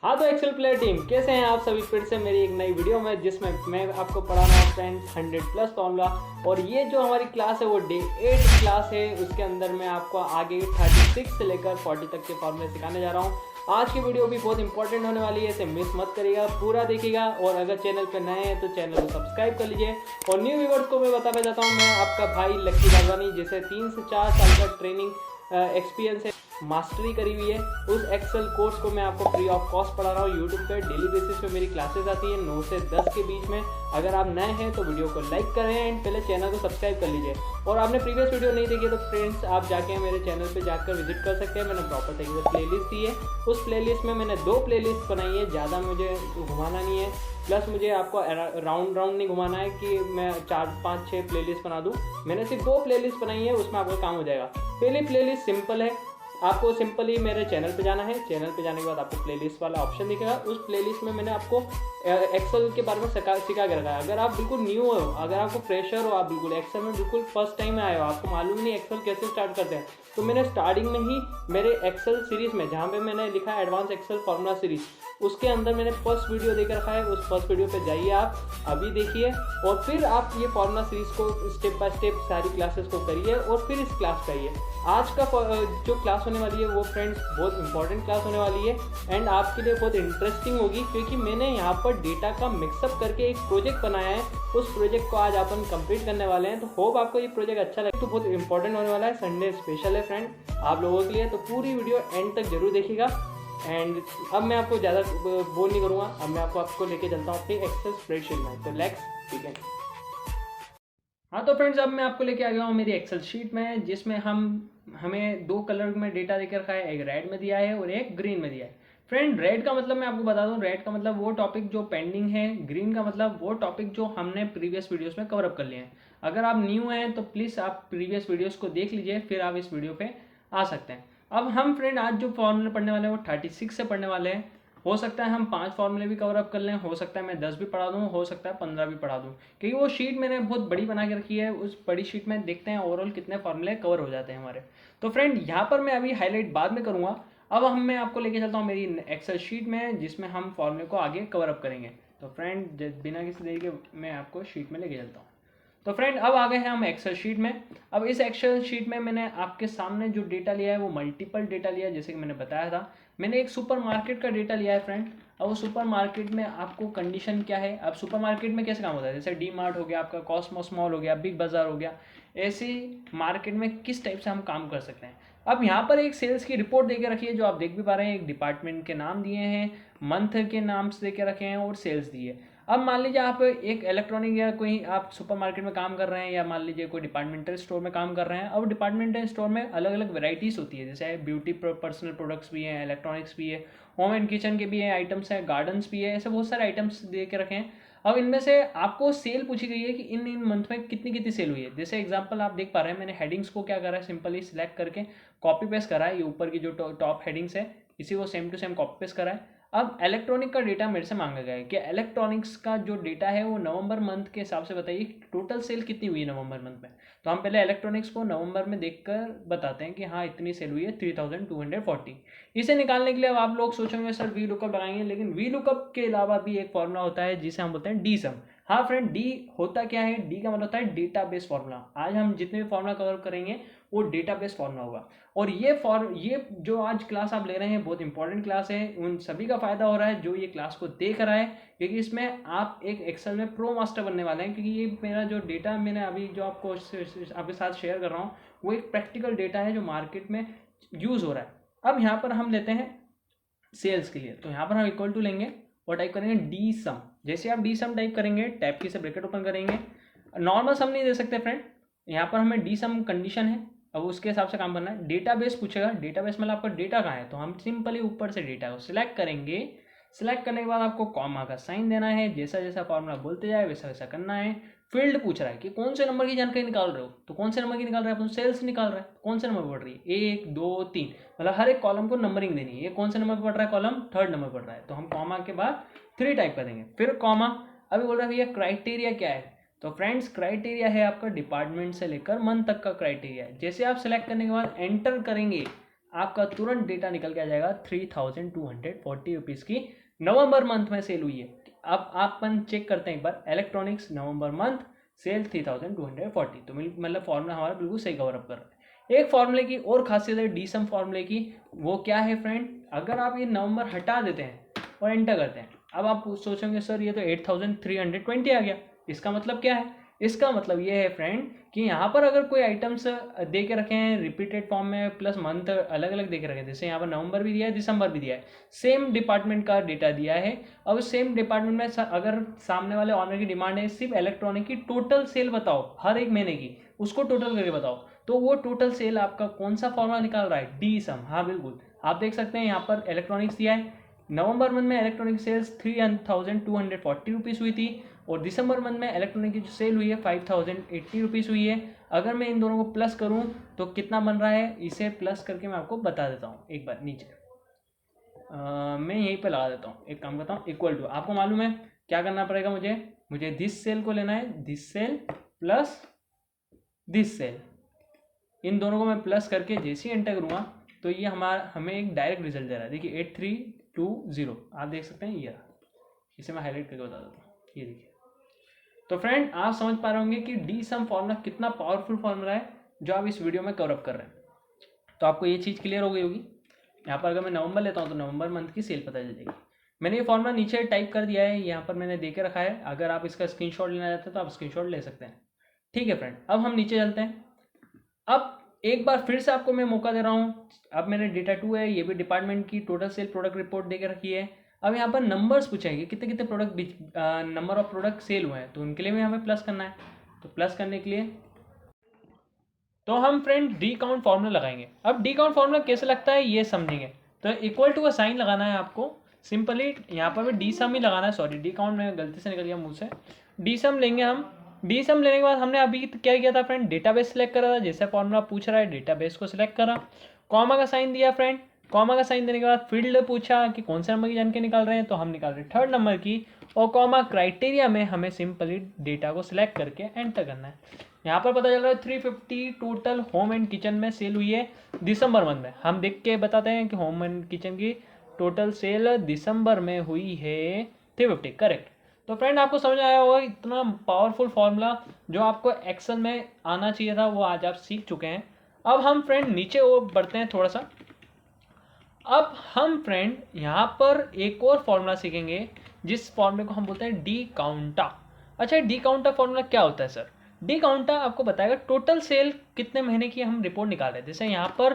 हाँ तो Excel player team कैसे हैं आप सभी, फिर से मेरी एक नई वीडियो में जिसमें मैं आपको पढ़ाना हूँ फ्रेंड्स 100+ फॉर्मूला। और ये जो हमारी क्लास है वो डे 8 क्लास है। उसके अंदर मैं आपको आगे 36 से लेकर 40 तक के फॉर्मूले सिखाने जा रहा हूँ। आज की वीडियो भी बहुत इंपॉर्टेंट होने वाली है, इसे मिस मत करिएगा, पूरा देखिएगा। और अगर चैनल पर नए हैं तो चैनल को सब्सक्राइब कर लीजिए। और न्यू व्यूअर्स को मैं बताना चाहता हूँ, मैं आपका भाई लक्की बागवानी, जिसे 3 से 4 साल का ट्रेनिंग एक्सपीरियंस है, मास्टरी करी हुई है, उस एक्सेल कोर्स को मैं आपको फ्री ऑफ कॉस्ट पढ़ा रहा हूँ यूट्यूब पे। डेली बेसिस पे मेरी क्लासेस आती है 9 से 10 के बीच में। अगर आप नए हैं तो वीडियो को लाइक करें एंड पहले चैनल को सब्सक्राइब कर लीजिए। और आपने प्रीवियस वीडियो नहीं देखी तो फ्रेंड्स आप जाके मेरे चैनल पे जाकर विजिट कर सकते हैं। मैंने प्रॉपर तरीके से प्लेलिस्ट दी है। उस प्लेलिस्ट में मैंने 2 प्लेलिस्ट बनाई है, ज़्यादा मुझे घुमाना नहीं है। प्लस मुझे आपको राउंड नहीं घुमाना है कि मैं 4, 5, 6 प्लेलिस्ट बना दूँ। मैंने सिर्फ 2 प्लेलिस्ट बनाई है, उसमें आपका काम हो जाएगा। पहली प्लेलिस्ट सिंपल है, आपको सिंपली मेरे चैनल पे जाना है। चैनल पे जाने के बाद आपको प्लेलिस्ट वाला ऑप्शन दिखेगा। उस प्लेलिस्ट में मैंने आपको एक्सेल के बारे में सिखा के रखा है। अगर आप बिल्कुल न्यू हो, अगर आपको फ्रेशर हो, आप बिल्कुल एक्सेल में बिल्कुल फर्स्ट टाइम में आए हो, आपको मालूम नहीं एक्सेल कैसे स्टार्ट करते हैं, तो मैंने स्टार्टिंग में ही मेरे एक्सेल सीरीज में जहाँ पे मैंने लिखा है एडवांस एक्सेल फॉर्मूला सीरीज, उसके अंदर मैंने फर्स्ट वीडियो देकर रखा है। उस फर्स्ट वीडियो पे जाइए, आप अभी देखिए और फिर आप ये फॉर्मूला सीरीज को स्टेप बाय स्टेप सारी क्लासेस को करिए और फिर इस क्लास पे आइए। आज का जो क्लास होने वाली है वो फ्रेंड्स बहुत इंपॉर्टेंट क्लास होने वाली है एंड आपके लिए बहुत इंटरेस्टिंग होगी, क्योंकि मैंने यहाँ पर डेटा का मिक्सअप करके एक प्रोजेक्ट बनाया है। उस प्रोजेक्ट को आज अपन कंप्लीट करने वाले हैं। तो होप आपको ये प्रोजेक्ट अच्छा लगे। तो बहुत इंपॉर्टेंट होने वाला है, संडे स्पेशल है फ्रेंड आप लोगों के लिए। तो पूरी वीडियो एंड तक जरूर देखिएगा। एंड अब मैं आपको ज़्यादा बोल नहीं करूँगा, अब मैं आपको लेके चलता हूँ अपनी एक्सेल स्प्रेडशीट में। तो लेट्स बिगिन। हाँ तो फ्रेंड्स अब मैं आपको लेके आ गया हूँ मेरी एक्सेल शीट में, जिसमें हमें 2 कलर में डेटा देकर रखा है। एक रेड में दिया है और एक ग्रीन में दिया है। फ्रेंड रेड का मतलब मैं आपको बता दूं, रेड का मतलब वो टॉपिक जो पेंडिंग है, ग्रीन का मतलब वो टॉपिक जो हमने प्रीवियस वीडियोस में कवर अप कर लिए हैं। अगर आप न्यू हैं तो प्लीज़ आप प्रीवियस वीडियोस को देख लीजिए, फिर आप इस वीडियो पे आ सकते हैं। अब हम फ्रेंड आज जो फॉर्मूले पढ़ने वाले हैं वो 36 से पढ़ने वाले हैं। हो सकता है हम 5 फॉर्मूले भी कवर अप कर लें, हो सकता है मैं 10 भी पढ़ा दूँ, हो सकता है 15 भी पढ़ा दूँ, क्योंकि वो शीट मैंने बहुत बड़ी बना के रखी है। उस बड़ी शीट में देखते हैं ओवरऑल कितने फॉर्मूले कवर हो जाते हैं हमारे। तो फ्रेंड यहाँ पर मैं अभी हाईलाइट बाद में करूँगा। अब मैं आपको लेके चलता हूँ मेरी एक्सेल शीट में, जिसमें हम फॉर्मूले को आगे कवर अप करेंगे। तो फ्रेंड बिना किसी देरी के मैं आपको शीट में लेके चलता हूँ। तो फ्रेंड अब आ गए हैं हम एक्सेल शीट में। अब इस एक्सेल शीट में मैंने आपके सामने जो डेटा लिया है वो मल्टीपल डेटा लिया है, जैसे कि मैंने बताया था। मैंने एक सुपर मार्केट का डेटा लिया है फ्रेंड। अब वो सुपर मार्केट में आपको कंडीशन क्या है, अब सुपर मार्केट में कैसे काम होता है, जैसे डी मार्ट हो गया, आपका कॉस्मोस मॉल हो गया, बिग बाजार हो गया, ऐसी मार्केट में किस टाइप से हम काम कर सकते हैं। अब यहाँ पर एक सेल्स की रिपोर्ट दे के रखी है, जो आप देख भी पा रहे हैं। एक डिपार्टमेंट के नाम दिए हैं, मंथ के नाम से दे के रखे हैं और सेल्स दी है। अब मान लीजिए आप एक इलेक्ट्रॉनिक या कोई आप सुपर मार्केट में काम कर रहे हैं, या मान लीजिए कोई डिपार्टमेंटल स्टोर में काम कर रहे हैं। अब डिपार्टमेंटल स्टोर में अलग अलग वेराइटीज़ होती है, जैसे ब्यूटी पर्सनल प्रोडक्ट्स भी हैं, इलेक्ट्रॉनिक्स भी है, होम एंड किचन के भी हैं आइटम्स हैं, गार्डन्स भी है, ऐसे बहुत सारे आइटम्स दे के रखे हैं। अब इनमें से आपको सेल पूछी गई है कि इन मंथ में कितनी कितनी सेल हुई है। जैसे एग्जांपल आप देख पा रहे हैं, मैंने हेडिंग्स को क्या करा है, सिंपली सिलेक्ट करके कॉपी पेस्ट करा है। ये ऊपर की जो टॉप हेडिंग्स है इसी को same to same copy paste करा है। अब इलेक्ट्रॉनिक का डेटा मेरे से मांगा गया है कि इलेक्ट्रॉनिक्स का जो डेटा है वो नवंबर मंथ के हिसाब से बताइए टोटल सेल कितनी हुई है नवंबर मंथ में। तो हम पहले इलेक्ट्रॉनिक्स को नवंबर में देखकर बताते हैं कि हाँ इतनी सेल हुई है 3240। इसे निकालने के लिए अब आप लोग सोचेंगे सर वी लुकअप लगाएंगे, लेकिन वी लुकअप के अलावा भी एक फॉर्मूला होता है जिसे हम बोलते हैं डी सम। हाँ फ्रेंड, डी होता क्या है, डी का मतलब होता है डेटाबेस फॉर्मूला। आज हम जितने भी फॉर्मूला कवर करेंगे वो डेटाबेस फॉर्मूला होगा। और ये जो आज क्लास आप ले रहे हैं बहुत इंपॉर्टेंट क्लास है। उन सभी का फायदा हो रहा है जो ये क्लास को देख रहा है, क्योंकि इसमें आप एक एक्सेल में प्रो मास्टर बनने वाले हैं। क्योंकि ये मेरा जो डेटा मैंने अभी जो आपके साथ शेयर कर रहा हूँ वो एक प्रैक्टिकल डेटा है जो मार्केट में यूज़ हो रहा है। अब यहाँ पर हम लेते हैं सेल्स के लिए, तो यहाँ पर हम इक्वल टू लेंगे और टाइप करेंगे डी सम। जैसे आप डी सम टाइप करेंगे, टैब की से ब्रैकेट ओपन करेंगे। नॉर्मल सम नहीं दे सकते फ्रेंड, यहाँ पर हमें डी सम कंडीशन है, अब उसके हिसाब से काम करना है। डेटाबेस पूछेगा, डेटाबेस मतलब आपका डेटा कहाँ है, तो हम सिंपली ऊपर से डेटा को सिलेक्ट करेंगे। सिलेक्ट करने के बाद आपको कॉमा का साइन देना है, जैसा जैसा फॉर्मूला बोलते जाए वैसा वैसा करना है। फील्ड पूछ रहा है कि कौन से नंबर की जानकारी निकाल रहे हो, तो कौन से नंबर की निकाल रहे हैं, अपन सेल्स निकाल रहे हैं, कौन से नंबर पढ़ रही है 1 2 3, मतलब हर एक कॉलम को नंबरिंग देनी है। ये कौन से नंबर पर पढ़ रहा है, कॉलम 3rd नंबर पढ़ रहा है, तो हम कॉमा के बाद 3 टाइप कर देंगे, फिर कॉमा। अभी बोल रहा है भैया क्राइटेरिया क्या है, तो फ्रेंड्स क्राइटेरिया है आपका डिपार्टमेंट से लेकर मंथ तक का क्राइटेरिया है। जैसे आप सिलेक्ट करने के बाद एंटर करेंगे आपका तुरंत डेटा निकल के आ जाएगा 3240 रुपीज़ की नवंबर मंथ में सेल हुई है। अब अपन चेक करते हैं एक बार, इलेक्ट्रॉनिक्स नवंबर मंथ सेल 3240, तो मतलब फॉर्मूला हमारा बिल्कुल सही कवर अप कर रहा है। एक फॉर्मूले की और खासियत है डी सम फॉर्मूले की, वो क्या है फ्रेंड, अगर आप ये नवंबर हटा देते हैं और एंटर करते हैं, अब आप सोचेंगे सर ये तो 8320 आ गया, इसका मतलब क्या है? इसका मतलब ये है फ्रेंड कि यहाँ पर अगर कोई आइटम्स दे के रखे हैं रिपीटेड फॉर्म में प्लस मंथ अलग अलग दे के रखे हैं, जैसे यहाँ पर नवंबर भी दिया है दिसंबर भी दिया है, सेम डिपार्टमेंट का डेटा दिया है। अब सेम डिपार्टमेंट में अगर सामने वाले ऑनर की डिमांड है सिर्फ इलेक्ट्रॉनिक की टोटल सेल बताओ हर एक महीने की, उसको टोटल करके बताओ, तो वो टोटल सेल आपका कौन सा फॉर्मूला निकाल रहा है? डी सम। हाँ बिल्कुल, आप देख सकते हैं यहाँ पर इलेक्ट्रॉनिक्स दिया है, नवंबर मंथ में इलेक्ट्रॉनिक सेल्स 3240 रुपीज़ हुई थी और दिसंबर मंथ में इलेक्ट्रॉनिक की जो सेल हुई है 5080 रुपीज़ हुई है। अगर मैं इन दोनों को प्लस करूं तो कितना बन रहा है, इसे प्लस करके मैं आपको बता देता हूं एक बार नीचे। मैं यहीं पे लगा देता हूं, एक काम करता हूं, इक्वल टू, आपको मालूम है क्या करना पड़ेगा, मुझे दिस सेल को लेना है, this cell plus this cell, इन दोनों को मैं प्लस करके जैसे ही एंटर करूँगा तो ये हमें एक डायरेक्ट रिजल्ट दे रहा है। देखिए 8320 आप देख सकते हैं, ये इसे मैं हाईलाइट करके बता देता हूँ, ये देखिए। तो फ्रेंड आप समझ पा रहे होंगे कि डी सम फॉर्मूला कितना पावरफुल फॉर्मूला है जो आप इस वीडियो में कवर अप कर रहे हैं। तो आपको ये चीज़ क्लियर हो गई होगी। यहाँ पर अगर मैं नवंबर लेता हूँ तो नवंबर मंथ की सेल पता चल जाएगी। मैंने ये फॉर्मूला नीचे टाइप कर दिया है, यहाँ पर मैंने दे के रखा है, अगर आप इसका स्क्रीनशॉट लेना चाहते हैं तो आप स्क्रीनशॉट ले सकते हैं। ठीक है फ्रेंड, अब हम नीचे चलते हैं। अब एक बार फिर से आपको मैं मौका दे रहा हूँ, अब मैंने डेटा 2 है, ये भी डिपार्टमेंट की टोटल सेल प्रोडक्ट रिपोर्ट दे के रखी है। अब यहाँ पर नंबर्स पूछेंगे कितने कितने product number of product sale हुए हैं, तो उनके लिए भी हमें प्लस करना है। तो प्लस करने के लिए तो हम फ्रेंड डी काउंट फॉर्मूला लगाएंगे। अब डी काउंट फॉर्मूला कैसे लगता है ये समझेंगे। तो इक्वल टू का साइन लगाना है आपको, सिंपली यहाँ पर भी डी सम ही लगाना है, सॉरी डी काउंट में गलती से निकल गया मुँह से। डी सम लेंगे हम, डी सम लेने के बाद हमने अभी क्या किया था फ्रेंड, डेटाबेस सेलेक्ट करा था, जैसे फॉर्मूला पूछ रहा है डेटाबेस को सिलेक्ट करा, कॉमा का साइन दिया फ्रेंड, कॉमा का साइन देने के बाद फील्ड पूछा कि कौन से नंबर की जानकारी निकाल रहे हैं, तो हम निकाल रहे हैं 3rd नंबर की, और कॉमा क्राइटेरिया में हमें सिंपली डेटा को सिलेक्ट करके एंटर करना है। यहाँ पर पता चल रहा है 350 टोटल होम एंड किचन में सेल हुई है दिसंबर मंथ में। हम देख के बताते हैं कि होम एंड किचन की टोटल सेल दिसंबर में हुई है 350, करेक्ट। तो फ्रेंड आपको समझ आया होगा इतना पावरफुल फॉर्मूला जो आपको एक्सेल में आना चाहिए था वो आज आप सीख चुके हैं। अब हम फ्रेंड नीचे और बढ़ते हैं थोड़ा सा। अब हम फ्रेंड यहाँ पर एक और फॉर्मूला सीखेंगे जिस फॉर्मूले को हम बोलते हैं डी काउंटा। अच्छा, डी काउंटा फॉर्मूला क्या होता है सर? डी काउंटा आपको बताएगा टोटल सेल कितने महीने की हम रिपोर्ट निकाल रहे हैं। जैसे यहाँ पर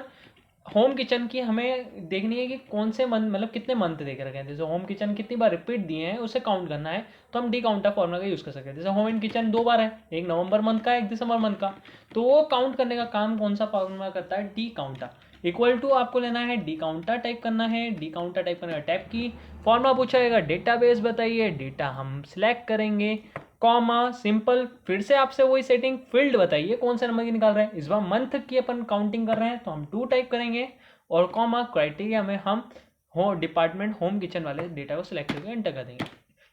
होम किचन की हमें देखनी है कि कौन से मंथ, मतलब कितने मंथ देख रखे हैं, जैसे होम किचन कितनी बार रिपीट दिए हैं उसे काउंट करना है, तो हम डी काउंटा फॉर्मूला का यूज़ कर सकते हैं। जैसे होम एंड किचन 2 बार है, एक नवंबर मंथ का एक दिसंबर मंथ का, तो वो काउंट करने का काम कौन सा फॉर्मूला करता है? डी काउंटा। इक्वल टू आपको लेना है डी काउंटा टाइप करना है, डी काउंटा टाइप करने का टैब की, फॉर्मूला पूछा जाएगा डेटाबेस बताइए, डेटा हम सिलेक्ट करेंगे, कॉमा सिंपल, फिर से आपसे वही सेटिंग, फील्ड बताइए कौन से नंबर की निकाल रहे हैं, इस बार मंथ की अपन काउंटिंग कर रहे हैं तो हम 2 टाइप करेंगे, और कॉमा क्राइटेरिया में हम डिपार्टमेंट होम किचन वाले डेटा को सिलेक्ट करके एंटर कर देंगे।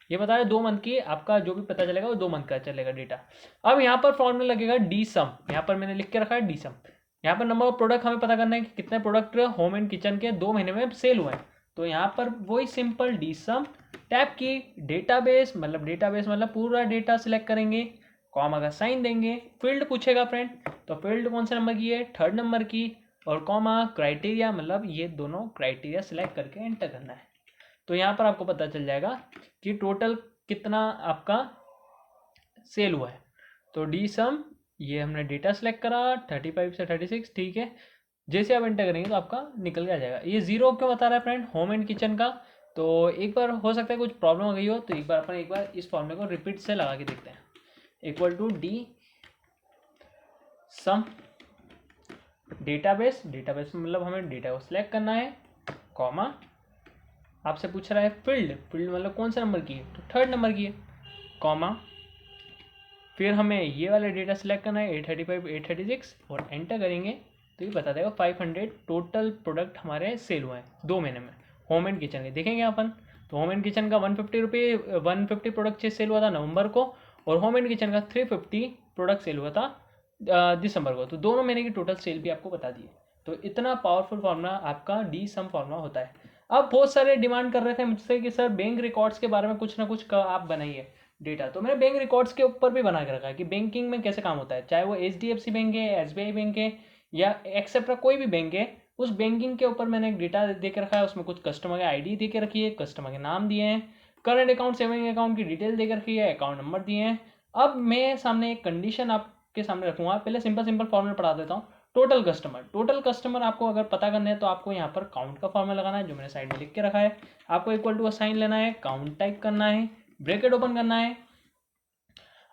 ये बता रहे 2 मंथ की, आपका जो भी पता चलेगा वो 2 मंथ का चलेगा डेटा। अब यहाँ पर फॉर्मूला लगेगा डी सम, यहाँ पर मैंने लिख के रखा है डी सम। यहाँ पर नंबर ऑफ प्रोडक्ट हमें पता करना है कि कितने प्रोडक्ट होम एंड किचन के 2 महीने में सेल हुए हैं, तो यहाँ पर वही सिंपल डी सम टैब की, डेटाबेस मतलब पूरा डेटा सिलेक्ट करेंगे, कॉमा का साइन देंगे, फील्ड पूछेगा फ्रेंड, तो फील्ड कौन से नंबर की है? 3rd नंबर की, और कॉमा क्राइटेरिया मतलब ये दोनों क्राइटेरिया सिलेक्ट करके एंटर करना है। तो यहाँ पर आपको पता चल जाएगा कि टोटल कितना आपका सेल हुआ है। तो डी सम, ये हमने डेटा सेलेक्ट करा 35 से 36, ठीक है। जैसे आप एंटर करेंगे तो आपका निकल के आ जाएगा। ये 0 क्यों बता रहा है फ्रेंड? होम एंड किचन का, तो एक बार हो सकता है कुछ प्रॉब्लम हो गई हो, तो एक बार इस फॉर्मूले को रिपीट से लगा के देखते हैं। Equal to DSUM database मतलब हमें डेटा को सिलेक्ट करना है, कॉमा आपसे पूछ रहा है फील्ड मतलब कौन सा नंबर की है, तो 3rd नंबर की है, कॉमा फिर हमें ये वाला डेटा सिलेक्ट करना है 835 836, और एंटर करेंगे तो ये बता देगा 500 टोटल प्रोडक्ट हमारे सेल हुए हैं 2 महीने में होम एंड किचन के। देखेंगे अपन तो होम एंड किचन का 150 प्रोडक्ट सेल हुआ था नवंबर को, और होम एंड किचन का 350 प्रोडक्ट सेल हुआ था दिसंबर को, तो दोनों महीने की टोटल सेल भी आपको बता दी है। तो इतना पावरफुल फार्मूला आपका डी सम फार्मूला होता है। अब बहुत सारे डिमांड कर रहे थे मुझसे कि सर बैंक रिकॉर्ड्स के बारे में कुछ ना कुछ आप बनाइए डेटा। तो मैंने बैंक रिकॉर्ड्स के ऊपर भी बना के रखा है कि बैंकिंग में कैसे काम होता है, चाहे वो HDFC बैंक है, SBI बैंक है या एक्सेट्रा कोई भी बैंक है, उस बैंकिंग के ऊपर मैंने एक डेटा दे के रखा है। उसमें कुछ कस्टमर के ID दे के रखी है, कस्टमर के नाम दिए हैं, करंट अकाउंट सेविंग अकाउंट की डिटेल दे के रखी है, अकाउंट नंबर दिए हैं। अब मैं सामने एक कंडीशन आपके सामने रखूंगा, पहले सिंपल फॉर्मूला पढ़ा देता हूँ। टोटल कस्टमर आपको अगर पता करना है तो आपको यहाँ पर काउंट का फॉर्मूला लगाना है, जो मैंने साइड में लिख के रखा है। आपको इक्वल टू का साइन लेना है, काउंट टाइप करना है, ब्रैकेट ओपन करना है।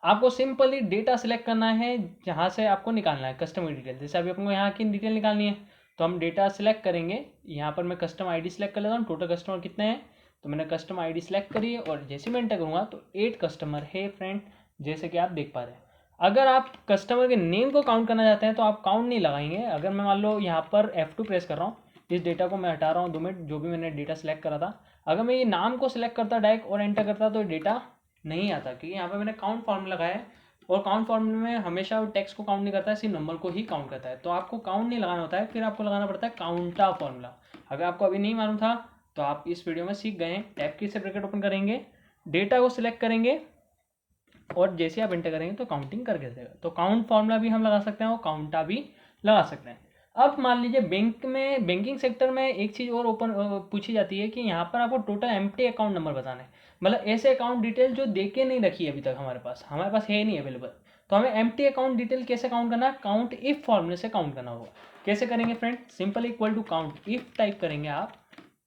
आपको सिंपली डेटा सिलेक्ट करना है जहाँ से आपको निकालना है कस्टमर डिटेल। जैसे अभी अपने यहाँ की डिटेल निकालनी है तो हम डेटा सिलेक्ट करेंगे। यहाँ पर मैं कस्टमर ID सिलेक्ट कर लेता हूँ, टोटल कस्टमर कितने हैं, तो मैंने कस्टमर ID सिलेक्ट करी और जैसे मैं एंटर करूँगा तो 8 कस्टमर है फ्रेंड, जैसे कि आप देख पा रहे हैं। अगर आप कस्टमर के नेम को काउंट करना चाहते हैं तो आप काउंट नहीं लगाएंगे। अगर मैं मान लो यहाँ पर F2 प्रेस कर रहा हूँ, इस डेटा को मैं हटा रहा हूँ 2 मिनट, जो भी मैंने डेटा सेलेक्ट करा था, अगर मैं ये नाम को सिलेक्ट करता डायरेक्ट और एंटर करता तो डेटा नहीं आता, क्योंकि यहाँ पर मैंने काउंट फॉर्मूला लगाया है और काउंट फॉर्मूले में हमेशा वो टेक्स्ट को काउंट नहीं करता है, सिर्फ नंबर को ही काउंट करता है। तो आपको काउंट नहीं लगाना होता है, फिर आपको लगाना पड़ता है काउंटा फॉर्मूला। अगर आपको अभी नहीं मालूम था तो आप इस वीडियो में सीख गए हैं। टैब की से ब्रैकेट ओपन करेंगे, डेटा को सिलेक्ट करेंगे और जैसे आप एंटर करेंगे तो काउंटिंग करके देगा। तो काउंट फॉर्मूला भी हम लगा सकते हैं और काउंटा भी लगा सकते हैं। अब मान लीजिए बैंकिंग सेक्टर में एक चीज़ और ओपन पूछी जाती है कि यहाँ पर आपको टोटल एम्प्टी अकाउंट नंबर बताना है, मतलब ऐसे अकाउंट डिटेल जो दे के नहीं रखी है अभी तक हमारे पास है नहीं अवेलेबल। तो हमें एम्प्टी अकाउंट डिटेल कैसे काउंट करना है, काउंट इफ फॉर्मूले से काउंट करना होगा। कैसे करेंगे friend, simple equal to count if type करेंगे आप,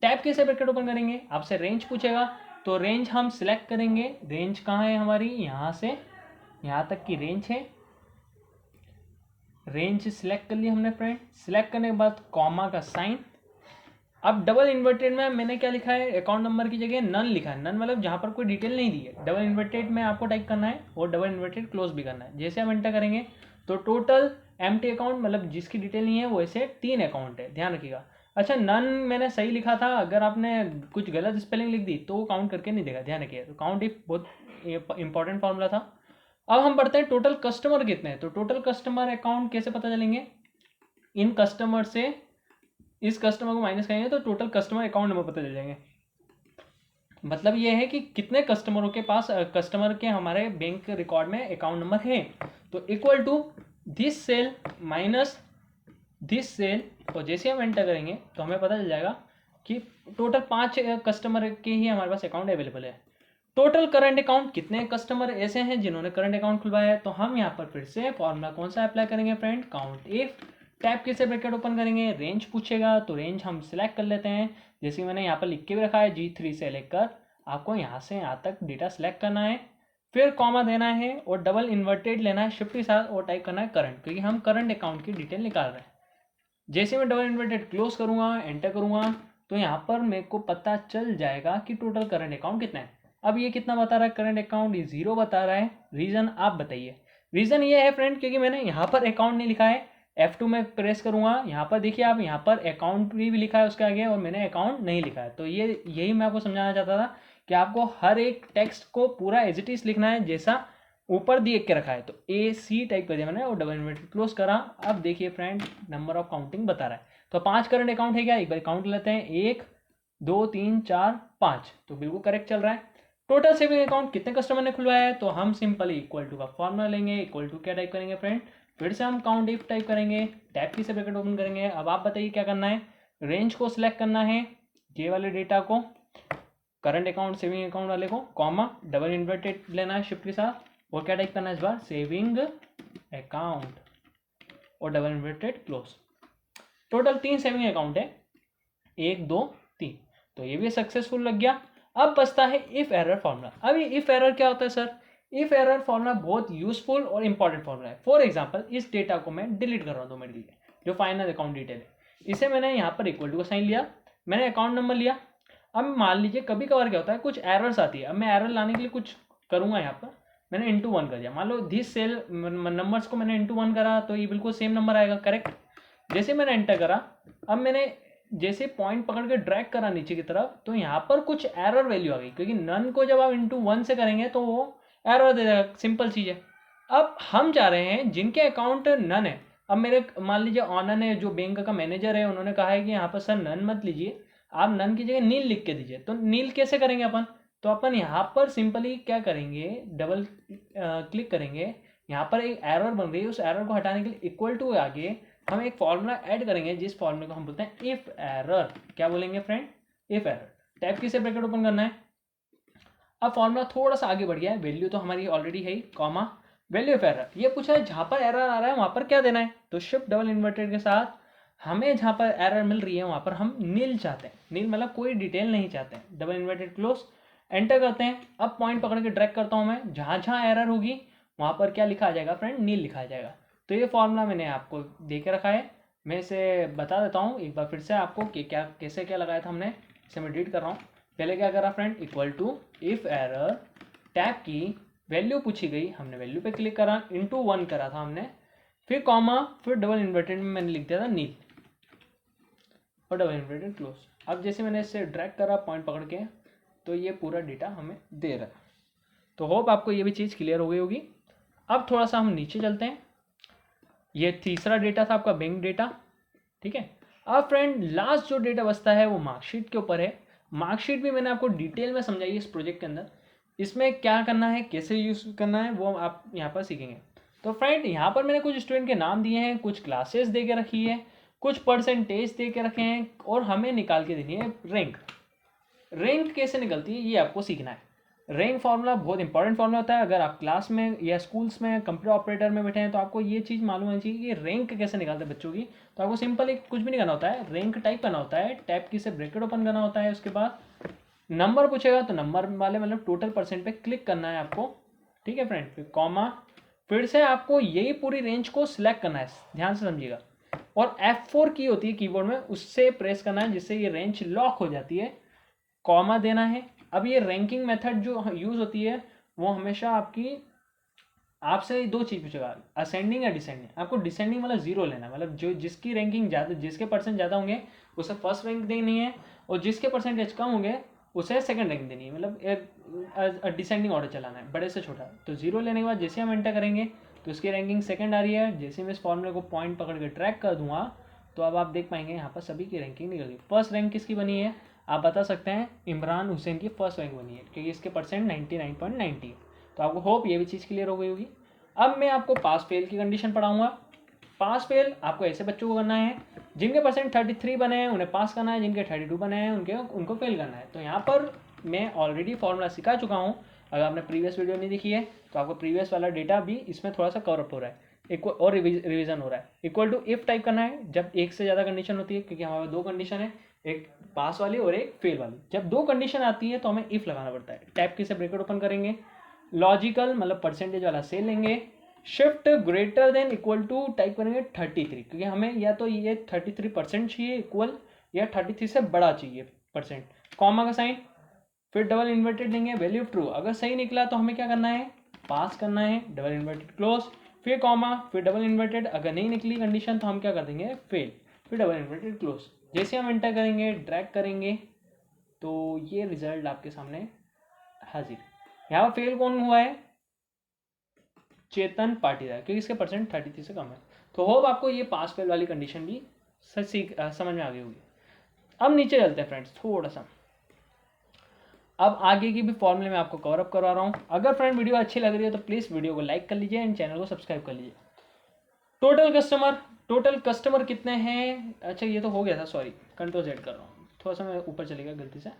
टैब कैसे ब्रैकेट ओपन करेंगे, आपसे रेंज पूछेगा तो रेंज हम सिलेक्ट करेंगे। रेंज कहाँ है हमारी, यहाँ से यहाँ तक की रेंज है। रेंज सिलेक्ट कर लिया हमने फ्रेंड। सिलेक्ट करने के बाद कॉमा का साइन। अब डबल इन्वर्टेड में मैंने क्या लिखा है, अकाउंट नंबर की जगह नन लिखा है। नन मतलब जहाँ पर कोई डिटेल नहीं दी है। डबल इन्वर्टेड में आपको टाइप करना है और डबल इन्वर्टेड क्लोज भी करना है। जैसे हम एंटर करेंगे तो टोटल एम्प्टी अकाउंट मतलब जिसकी डिटेल नहीं है वो ऐसे 3 अकाउंट है, ध्यान रखिएगा। अच्छा, नन मैंने सही लिखा था, अगर आपने कुछ गलत स्पेलिंग लिख दी तो वो काउंट करके नहीं देगा, ध्यान रखिए। तो काउंट इफ बहुत इंपॉर्टेंट फॉर्मूला था। अब हम बढ़ते हैं टोटल कस्टमर कितने हैं। तो टोटल कस्टमर अकाउंट कैसे पता चलेंगे, इन कस्टमर से इस कस्टमर को माइनस करेंगे तो टोटल कस्टमर अकाउंट नंबर पता चल जाएंगे। मतलब ये है कि कितने कस्टमरों के पास कस्टमर के हमारे बैंक रिकॉर्ड में अकाउंट नंबर है। तो equal to this cell minus this cell, और जैसे हम एंटर करेंगे तो हमें पता चल जाएगा कि टोटल 5 कस्टमर के ही हमारे पास अकाउंट अवेलेबल है। टोटल करंट अकाउंट, कितने कस्टमर ऐसे हैं जिन्होंने करंट अकाउंट खुलवाया है। तो हम यहाँ पर फिर से फॉर्मूला कौन सा अप्लाई करेंगे फ्रेंड, काउंट इफ। टैब के से ब्रैकेट ओपन करेंगे, रेंज पूछेगा तो रेंज हम सिलेक्ट कर लेते हैं। जैसे मैंने यहाँ पर लिख के भी रखा है G3 से लेकर आपको यहाँ से यहाँ तक डेटा सेलेक्ट करना है, फिर कॉमा देना है और डबल इन्वर्टेड लेना है शिफ्ट के साथ और टाइप करना है करंट, क्योंकि हम करंट अकाउंट की डिटेल निकाल रहे हैं। जैसे मैं डबल इन्वर्टेड क्लोज करूँगा, एंटर करूँगा तो यहाँ पर मेरे को पता चल जाएगा कि टोटल करंट अकाउंट कितना है। अब ये कितना बता रहा है करंट अकाउंट, ये 0 बता रहा है। रीज़न आप बताइए। रीज़न ये है फ्रेंड क्योंकि मैंने यहाँ पर अकाउंट नहीं लिखा है। F2 में प्रेस करूँगा, यहाँ पर देखिए आप, यहाँ पर अकाउंट भी लिखा है उसके आगे और मैंने अकाउंट नहीं लिखा है। तो यही मैं आपको समझाना चाहता था कि आपको हर एक टेक्स्ट को पूरा एज इट इज लिखना है जैसा ऊपर दिए के रखा है। तो AC टाइप कर दिया मैंने और डबल इन्वर्टेड क्लोज करा। अब देखिए फ्रेंड नंबर ऑफ काउंटिंग बता रहा है। तो 5 करंट अकाउंट है क्या, एक बार काउंट लेते हैं, 1 2 3 4 5, तो बिल्कुल करेक्ट चल रहा है। टोटल सेविंग अकाउंट कितने कस्टमर ने खुलवाया है, तो हम सिंपली इक्वल टू का फॉर्मूला लेंगे। इक्वल टू क्या टाइप करेंगे फ्रेंड, फिर से हम काउंट इफ टाइप करेंगे, टैब की से ब्रैकेट ओपन करेंगे। अब आप बताइए क्या करना है, रेंज को सिलेक्ट करना है, ये वाले डेटा को, करंट अकाउंट सेविंग अकाउंट वाले को, कॉमा डबल इन्वर्टेड लेना है शिफ्ट के साथ और क्या टाइप करना है इस बार, सेविंग अकाउंट और double inverted close. Total 3 saving account है, 1 2 3, तो ये भी सक्सेसफुल लग गया। अब बचता है इफ एरर फॉर्मूला। अब ये इफ एरर क्या होता है सर, इफ एरर फॉर्मूला बहुत यूजफुल और इंपॉर्टेंट फॉर्मूला है। फॉर एग्जांपल इस डेटा को मैं डिलीट कर रहा हूँ 2 मिनट के लिए, जो फाइनल अकाउंट डिटेल है, इसे मैंने यहाँ पर इक्वल टू का साइन लिया, मैंने अकाउंट नंबर लिया। अब मान लीजिए कभी कभार क्या होता है, कुछ एरर्स आती है। अब मैं एरर लाने के लिए कुछ करूँगा, यहाँ पर मैंने इंटू 1 कर दिया। मान लो दिस सेल नंबर्स को मैंने इंटू 1 करा तो ये बिल्कुल सेम नंबर आएगा, करेक्ट। जैसे मैंने एंटर करा, अब मैंने जैसे पॉइंट पकड़ के ड्रैग करा नीचे की तरफ तो यहाँ पर कुछ एरर वैल्यू आ गई, क्योंकि नन को जब आप इंटू 1 से करेंगे तो वो एरर दे देगा, सिंपल चीज़ है। अब हम चाह रहे हैं जिनके अकाउंट नन है अब मेरे मान लीजिए ऑनर ने, जो बैंक का मैनेजर है, उन्होंने कहा है कि यहाँ पर सर नन मत लीजिए, आप नन की जगह नील लिख के दीजिए। तो नील कैसे करेंगे अपन? तो अपन यहाँ पर सिंपली क्या करेंगे, डबल क्लिक करेंगे, यहाँ पर एक एरर बन रही है, उस एरर को हटाने के लिए इक्वल टू आगे हम एक फॉर्मूला ऐड करेंगे, जिस फॉर्मूले को हम बोलते हैं इफ एरर। क्या बोलेंगे friend? If error. Tab key से ब्रैकेट ओपन करना है। अब फॉर्मूला थोड़ा सा आगे बढ़ गया है, वैल्यू तो हमारी ऑलरेडी है ही, कॉमा वैल्यू ऑफ एरर। ये पूछा है जहां पर एरर आ रहा है वहां पर क्या देना है, तो शिफ्ट डबल इन्वर्टेड के साथ हमें जहां पर एरर मिल रही है वहां पर हम नील चाहते हैं, नील मतलब कोई डिटेल नहीं चाहते हैं, डबल इन्वर्टेड क्लोज, एंटर करते हैं। अब पॉइंट पकड़ के ड्रैग करता हूं मैं, जहां जहां एरर होगी वहां पर क्या लिखा आ जाएगा फ्रेंड? नील लिखा आ जाएगा। तो ये फॉर्मूला मैंने आपको दे के रखा है, मैं इसे बता देता हूँ एक बार फिर से आपको कि क्या कैसे क्या लगाया था हमने। इसे मैं डिलीट कर रहा हूँ। पहले क्या करा friend? Equal to if error, tab की वैल्यू पूछी गई, हमने वैल्यू पे क्लिक करा, इंटू 1 करा था हमने, फिर कॉमा, फिर डबल इन्वर्टेड में मैंने लिख दिया था नील और डबल इन्वर्टेड क्लोज। अब जैसे मैंने इसे ड्रैग करा पॉइंट पकड़ के, तो ये पूरा डेटा हमें दे रहा है। तो होप आपको ये भी चीज़ क्लियर हो गई होगी। अब थोड़ा सा हम नीचे चलते हैं। ये तीसरा डेटा था आपका बैंक डेटा, ठीक है। अब फ्रेंड लास्ट जो डेटा बचता है वो मार्कशीट के ऊपर है। मार्कशीट भी मैंने आपको डिटेल में समझाई है इस प्रोजेक्ट के अंदर, इसमें क्या करना है, कैसे यूज़ करना है, वो आप यहाँ पर सीखेंगे। तो फ्रेंड यहाँ पर मैंने कुछ स्टूडेंट के नाम दिए हैं, कुछ क्लासेस दे के रखी है, कुछ परसेंटेज दे के रखे हैं, और हमें निकाल के देनी है रैंक। रैंक कैसे निकलती है ये आपको सीखना है। रैंक फार्मूला बहुत इंपॉर्टेंट फार्मूला होता है। अगर आप क्लास में या स्कूल्स में कंप्यूटर ऑपरेटर में बैठे हैं तो आपको ये चीज़ मालूम होनी चाहिए कि रैंक कैसे निकालते हैं बच्चों की। तो आपको सिंपल एक कुछ भी नहीं करना होता है, रैंक टाइप करना होता है, टैब की से ब्रैकेट ओपन करना होता है, उसके बाद नंबर पूछेगा तो नंबर वाले मतलब टोटल परसेंट पे क्लिक करना है आपको, ठीक है फ्रेंड। फिर कॉमा, फिर से आपको यही पूरी रेंज को सिलेक्ट करना है, ध्यान से समझिएगा, और F4 की होती है कीबोर्ड में, उससे प्रेस करना है जिससे ये रेंज लॉक हो जाती है, कॉमा देना है। अब ये रैंकिंग मेथड जो यूज़ होती है वो हमेशा आपसे दो चीज़ पूछेगा, असेंडिंग या डिसेंडिंग। आपको डिसेंडिंग मतलब जीरो लेना है, मतलब जो जिसकी रैंकिंग ज़्यादा, जिसके परसेंट ज़्यादा होंगे उसे फर्स्ट रैंक देनी है, और जिसके परसेंटेज कम होंगे उसे सेकंड रैंक देनी है, मतलब एक डिसेंडिंग ऑर्डर चलाना है बड़े से छोटा। तो जीरो लेने के बाद जैसे हम एंटर करेंगे तो इसकी रैंकिंग सेकंड आ रही है। जैसे मैं इस फॉर्मूले को पॉइंट पकड़ के ट्रैक कर दूंगा तो अब आप देख पाएंगे यहाँ पर सभी की रैंकिंग निकल गई। फर्स्ट रैंक किसकी बनी है? आप बता सकते हैं इमरान हुसैन की फर्स्ट रैंक बनी है, क्योंकि इसके परसेंट 99.90। तो आपको होप ये भी चीज़ क्लियर हो गई होगी। अब मैं आपको पास फेल की कंडीशन पढ़ाऊंगा। पास फेल आपको ऐसे बच्चों को करना है जिनके परसेंट 33 बने हैं उन्हें पास करना है, जिनके 32 बने हैं उनको फेल करना है। तो यहाँ पर मैं ऑलरेडी फॉर्मूला सिखा चुका हूँ, अगर आपने प्रीवियस वीडियो नहीं देखी है तो आपको प्रीवियस वाला डेटा भी इसमें थोड़ा सा कवर अप हो रहा है, एक और रिवीजन हो रहा है। इक्वल टू इफ टाइप करना है जब एक से ज़्यादा कंडीशन होती है, क्योंकि हमारे पास दो कंडीशन है, एक पास वाली और एक फेल वाली। जब दो कंडीशन आती है तो हमें इफ लगाना पड़ता है। टैब की से ब्रैकेट ओपन करेंगे, लॉजिकल मतलब परसेंटेज वाला सेल लेंगे, shift greater than equal to type करेंगे 33, क्योंकि हमें या तो ये 33% चाहिए इक्वल, या 33 से बड़ा चाहिए परसेंट, कॉमा का साइन, फिर डबल इन्वर्टेड देंगे, वैल्यू ट्रू। अगर सही निकला तो हमें क्या करना है? पास करना है, डबल इन्वर्टेड क्लोज, फिर कॉमा, फिर डबल इन्वर्टेड। अगर नहीं निकली कंडीशन तो हम क्या कर देंगे? फेल, फिर डबल इन्वर्टेड क्लोज। जैसे हम एंटर करेंगे, ड्रैग करेंगे, तो ये रिजल्ट आपके सामने हाजिर। यहाँ पर फेल कौन हुआ है? चेतन पाटीदार, क्योंकि इसके परसेंट 33 से कम है। तो होप आपको ये पास फेल वाली कंडीशन भी समझ में आ गई होगी। अब नीचे चलते हैं फ्रेंड्स थोड़ा सा, अब आगे की भी फॉर्मूले मैं आपको कवर अप करवा रहा हूँ। अगर फ्रेंड वीडियो अच्छी लग रही है तो प्लीज़ वीडियो को लाइक कर लीजिए एंड चैनल को सब्सक्राइब कर लीजिए। टोटल कस्टमर कितने हैं? अच्छा ये तो हो गया था, सॉरी, कंट्रोल Z कर रहा हूँ, थोड़ा सा मैं ऊपर चलेगा गलती से।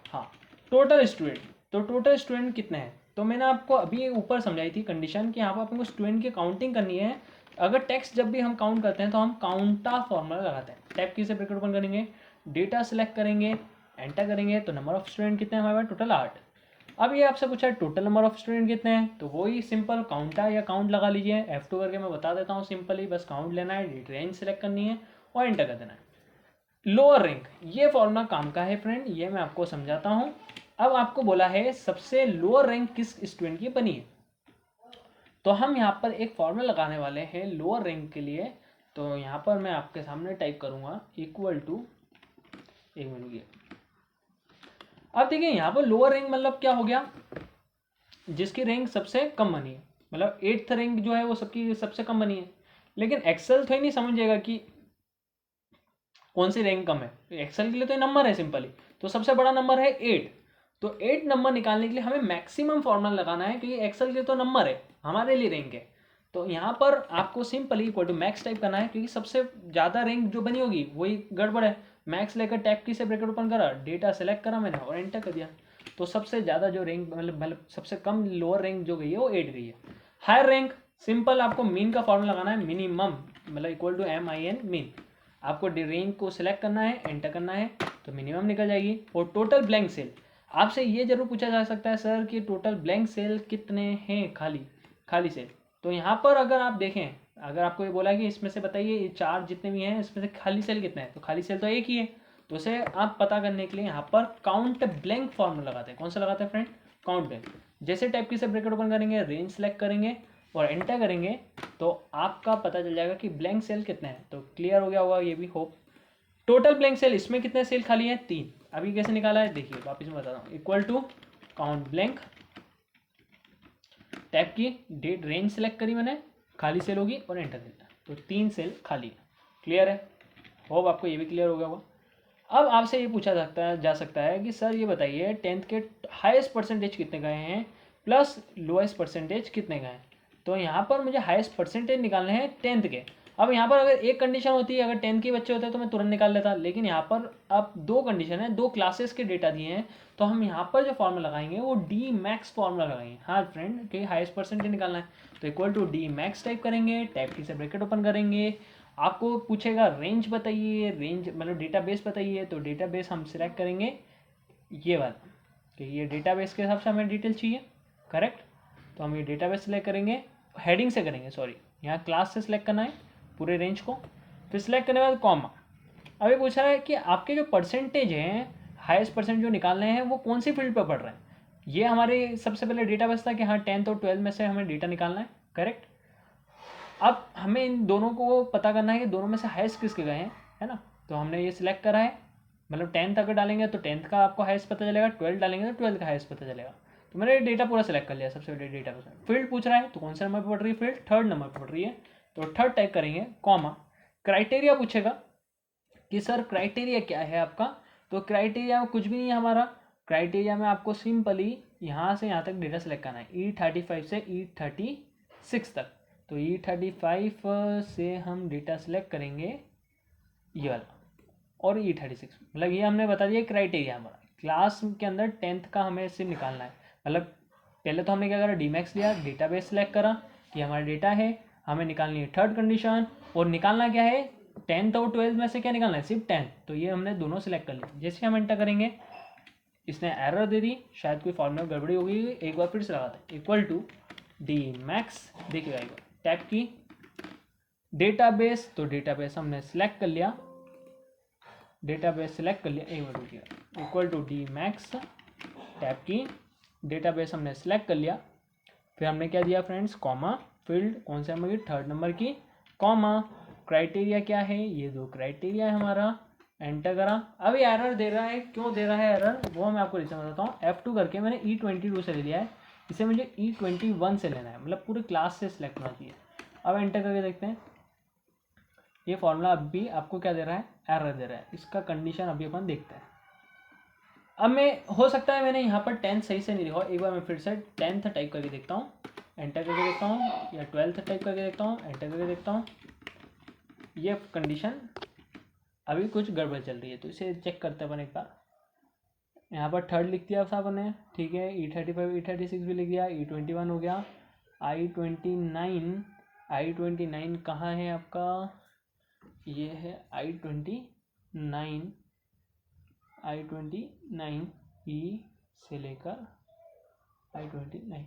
हाँ, टोटल स्टूडेंट, तो टोटल स्टूडेंट कितने हैं? तो मैंने आपको अभी ऊपर समझाई थी कंडीशन कि यहाँ पर आपको स्टूडेंट की काउंटिंग करनी है। अगर टेक्स्ट जब भी हम काउंट करते हैं तो हम काउंटा फॉर्मूला लगाते हैं। टैब की से ब्रैकेट ओपन करेंगे, डेटा सेलेक्ट करेंगे, एंटर करेंगे, तो नंबर ऑफ स्टूडेंट कितने हैं हमारे पास? टोटल 8। अब ये आपसे पूछा है टोटल नंबर ऑफ स्टूडेंट कितने हैं, तो वही सिंपल काउंटा या काउंट लगा लीजिए। F2 करके मैं बता देता हूँ, सिंपली बस काउंट लेना है, रेंज सेलेक्ट करनी है और एंटर कर देना है। लोअर रैंक, ये फॉर्मूला काम का है फ्रेंड, ये मैं आपको समझाता हूँ। अब आपको बोला है सबसे लोअर रैंक किस स्टूडेंट की बनी है, तो हम यहाँ पर एक फॉर्मूला लगाने वाले हैं लोअर रैंक के लिए। तो यहाँ पर मैं आपके सामने टाइप करूँगा इक्वल टू, एक मिनट, अब देखिए यहाँ पर लोअर रैंक मतलब क्या हो गया? जिसकी रैंक सबसे कम बनी है, मतलब 8th रैंक जो है वो सबकी सबसे कम बनी है। लेकिन एक्सेल तो ही नहीं समझेगा कि कौन सी रैंक कम है। एक्सेल के लिए तो नंबर है सिंपली, तो सबसे बड़ा नंबर है 8। तो 8 नंबर निकालने के लिए हमें मैक्सिमम फॉर्मूला लगाना है, क्योंकि एक्सेल के तो नंबर है, हमारे लिए रैंक है। तो यहाँ पर आपको simply equal to max type करना है, क्योंकि सबसे ज़्यादा रैंक जो बनी होगी वही गड़बड़ है। मैक्स लेकर टैब की से ब्रैकेट ओपन करा, डेटा सेलेक्ट करा मैंने और एंटर कर दिया। तो सबसे ज़्यादा जो रैंक मतलब सबसे कम लोअर रैंक जो गई है वो 8 गई है। हायर रैंक सिंपल आपको मीन का फॉर्मूला लगाना है, मिनिमम मतलब इक्वल टू MIN मीन। आपको रेंज को सिलेक्ट करना है, एंटर करना है, तो मिनिमम निकल जाएगी। और टोटल ब्लैंक सेल, आपसे ये जरूर पूछा जा सकता है सर कि टोटल ब्लैंक सेल कितने हैं, खाली सेल। तो यहाँ पर अगर आप देखें, अगर आपको ये बोला कि इसमें से बताइए ये 4 जितने भी हैं इसमें से खाली सेल कितने हैं, तो खाली सेल तो एक ही है। तो उसे आप पता करने के लिए यहाँ पर काउंट ब्लैंक फॉर्मूला लगाते हैं। कौन सा लगाते हैं फ्रेंड? Count blank. जैसे टाइप की से ब्रैकेट ओपन करेंगे, रेंज सेलेक्ट करेंगे और एंटर करेंगे, तो आपका पता चल जाएगा कि ब्लैंक सेल कितने हैं। तो क्लियर हो गया होगा ये भी होप। टोटल ब्लैंक सेल, इसमें कितने सेल खाली हैं? 3। अभी कैसे निकाला है देखिए, वापस मैं बताता हूँ। Equal to count blank, tab key, date, range select करी मैंने, खाली सेल होगी और एंटर देना, तो 3 सेल खाली है। क्लियर है? होप आपको ये भी क्लियर हो गया होगा। अब आपसे ये पूछा जा सकता है कि सर ये बताइए 10th के हाईएस्ट परसेंटेज कितने गए हैं प्लस लोएस्ट परसेंटेज कितने गए हैं। तो यहाँ पर मुझे हाईएस्ट परसेंटेज निकालने हैं 10th के। अब यहाँ पर अगर एक कंडीशन होती है, अगर 10th के बच्चे होते हैं तो मैं तुरंत निकाल लेता, लेकिन यहाँ पर अब 2 कंडीशन है, 2 क्लासेस के डेटा दिए हैं, तो हम यहाँ पर जो फॉर्मूला लगाएंगे वो डी मैक्स फॉर्मूला लगाएंगे। हाँ फ्रेंड, कि हाईएस्ट परसेंटेज निकालना है, तो equal to D max type करेंगे, टैब की से ब्रैकेट ओपन करेंगे। आपको पूछेगा रेंज बताइए, रेंज मतलब डेटाबेस बताइए, तो डेटाबेस हम सिलेक्ट करेंगे ये वाला, कि ये डेटाबेस के हिसाब से हमें डिटेल चाहिए, करेक्ट। तो हम ये डेटाबेस सिलेक्ट करेंगे, हेडिंग से करेंगे, सॉरी यहाँ क्लास से सिलेक्ट करना है पूरे रेंज को। फिर सिलेक्ट करने के बाद कॉमा। अभी पूछ रहा है कि आपके जो परसेंटेज हैं, हाईएस्ट परसेंट जो निकालने हैं वो कौन सी फील्ड पर पढ़ रहे हैं। ये हमारे सबसे पहले डेटाबेस था कि हाँ 10th और 12th में से हमें डेटा निकालना है, करेक्ट। अब हमें इन दोनों को पता करना है कि दोनों में से हाईएस्ट किसके गए हैं, है ना। तो हमने ये सिलेक्ट करा है, मतलब 10th अगर डालेंगे तो 10th का आपको हाईएस्ट पता चलेगा, 12th डालेंगे तो 12th का हाईएस्ट पता चलेगा। तो मैंने डेटा पूरा सेलेक्ट कर लिया। सबसे पहले डेटा फील्ड पूछ रहा है, तो कौन से नंबर पर पढ़ रही है फील्ड? 3rd नंबर पर पढ़ रही है, तो 3rd टाइप करेंगे, कॉमा। क्राइटेरिया पूछेगा कि सर क्राइटेरिया क्या है आपका, तो क्राइटेरिया में कुछ भी नहीं है हमारा। क्राइटेरिया में आपको सिंपली यहाँ से यहाँ तक डेटा सेलेक्ट करना है, E35 से E36 तक। तो E35 से हम डेटा सेलेक्ट करेंगे ये वाला, और E36, मतलब ये हमने बता दिया क्राइटेरिया हमारा। क्लास के अंदर 10th का हमें सिर्फ निकालना है। मतलब पहले तो हमने क्या करा, डीमैक्स लिया, डेटाबेस सेलेक्ट करा कि हमारा डेटा है, हमें निकालनी है 3rd कंडीशन, और निकालना क्या है 10th और 12th में से क्या निकालना है, सिर्फ 10th। तो ये हमने दोनों सेलेक्ट कर लिए। जैसे हम एंटर करेंगे, इसने एरर दे दी, शायद कोई फॉर्मूला गड़बड़ी हो गई, एक बार फिर से लगाते हैं, इक्वल टू डी मैक्स, देखिएगा एक बार, टैब की, डेटाबेस, तो डेटाबेस हमने सेलेक्ट कर लिया, डेटाबेस सेलेक्ट कर लिया, एक बार रुकिए, equal to D max, tab key, database हमने सेलेक्ट कर लिया। फिर हमने क्या दिया फ्रेंड्स, कॉमा, फील्ड कौन से नंबर की, 3rd नंबर की, कॉमा, क्राइटेरिया क्या है, ये 2 क्राइटेरिया है हमारा, एंटर करा। अब ये एरर दे रहा है, क्यों दे रहा है एरर वो मैं आपको रीजन बताता हूँ। F2 करके मैंने E22 से ले लिया है, इसे मुझे E21 से लेना है, मतलब पूरे क्लास से सिलेक्ट होना चाहिए। अब एंटर करके देखते हैं, ये फॉर्मूला अभी आपको क्या दे रहा है, एरर दे रहा है। इसका कंडीशन अभी अपन देखते हैं। अब मैं, हो सकता है मैंने यहाँ पर 10th सही से नहीं लिखा, एक बार मैं फिर से 10th टाइप करके देखता हूँ, एंटर करके देखता हूँ, या 12th टाइप करके देखता हूँ, एंटर करके देखता हूँ। ये कंडीशन अभी कुछ गड़बड़ चल रही है, तो इसे चेक करते हैं अपन एक बार। यहाँ पर 3rd लिख दिया साहब ने, ठीक है, E35 E36 भी लिख दिया, E21 हो गया, I29 कहाँ है आपका, ये है I29 E से लेकर I29।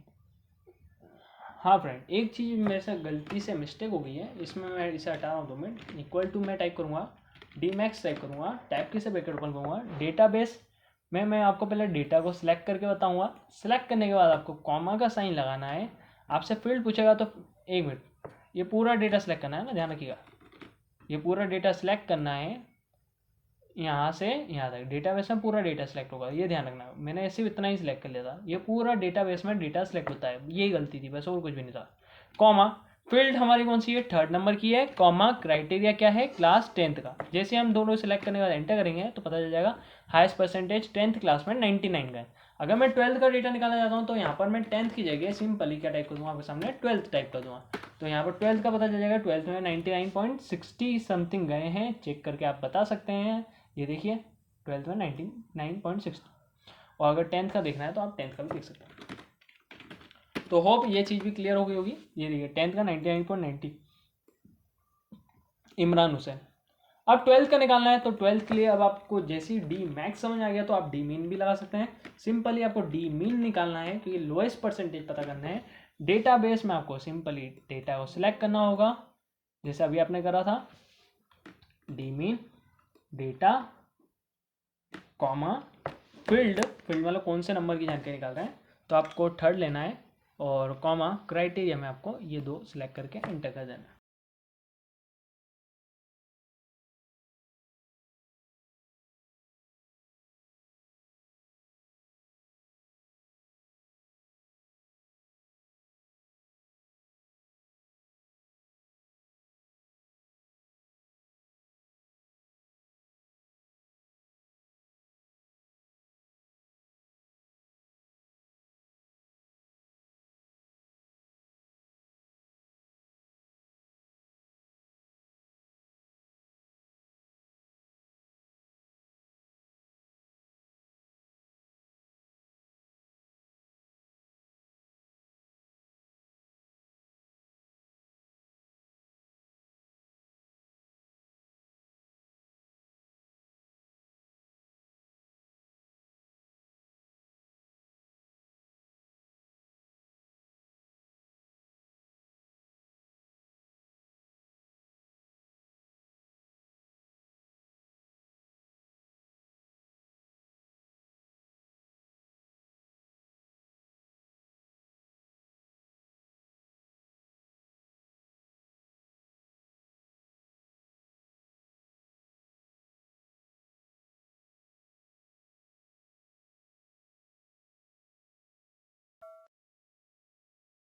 हाँ फ्रेंड, एक चीज़ मेरे से गलती से मिस्टेक हो गई है, इसमें मैं इसे हटा रहा हूँ 2 मिनट। इक्वल टू मैं टाइप करूँगा, डी मैक्स टाइप करूँगा, टैब की से ब्रैकेट ओपन करूँगा, डेटाबेस में मैं आपको पहले डेटा को सिलेक्ट करके बताऊँगा। सिलेक्ट करने के बाद आपको कॉमा का साइन लगाना है। आपसे फील्ड पूछेगा तो 1 मिनट, ये पूरा डेटा सेलेक्ट करना है ना, ध्यान रखिएगा, ये पूरा डेटा सेलेक्ट करना है, यहाँ से यहाँ तक डेटाबेस में पूरा डेटा सेलेक्ट होगा, ये ध्यान रखना। मैंने सिर्फ इतना ही सिलेक्ट कर लिया था, ये पूरा डेटाबेस में डेटा सेलेक्ट होता है, यही गलती थी बस, और कुछ भी नहीं था। कॉमा, फील्ड हमारी कौन सी है, 3rd नंबर की है, कॉमा क्राइटेरिया क्या है, क्लास 10th का। जैसे हम दोनों सिलेक्ट करने के बाद एंटर करेंगे तो पता चल जाएगा हाईएस्ट परसेंटेज 10th क्लास में 99 का है। अगर मैं 12th का डेटा निकालना चाहता हूँ तो यहाँ पर मैं 10th की जगह सिंपली क्या टाइप कर दूँगा, आपके सामने 12th टाइप कर दूँगा। तो यहाँ पर 12th का पता चल जाएगा, 12th में 99.60 समथिंग गए हैं, चेक करके आप बता सकते हैं। ये देखिए 12th में 99.60। और अगर 10th का देखना है तो आप 10th का भी देख सकते हैं। तो होप ये चीज़ भी क्लियर हो गई होगी। ये देखिए 10th का 99.90 इमरान हुसैन। अब 12th का निकालना है तो 12th के लिए अब आपको जैसे डी मैक्स समझ आ गया तो आप डी मीन भी लगा सकते हैं। सिंपली आपको डी मीन निकालना है क्योंकि लोएस्ट परसेंटेज पता करना है। डेटाबेस में आपको सिंपली डेटा को सिलेक्ट करना होगा जैसे अभी आपने करा था, D mean data comma field मतलब कौन से नंबर की जानकारी निकाल रहे हैं तो आपको 3rd लेना है, और कॉमा क्राइटेरिया में आपको ये 2 सिलेक्ट करके एंटर कर देना है।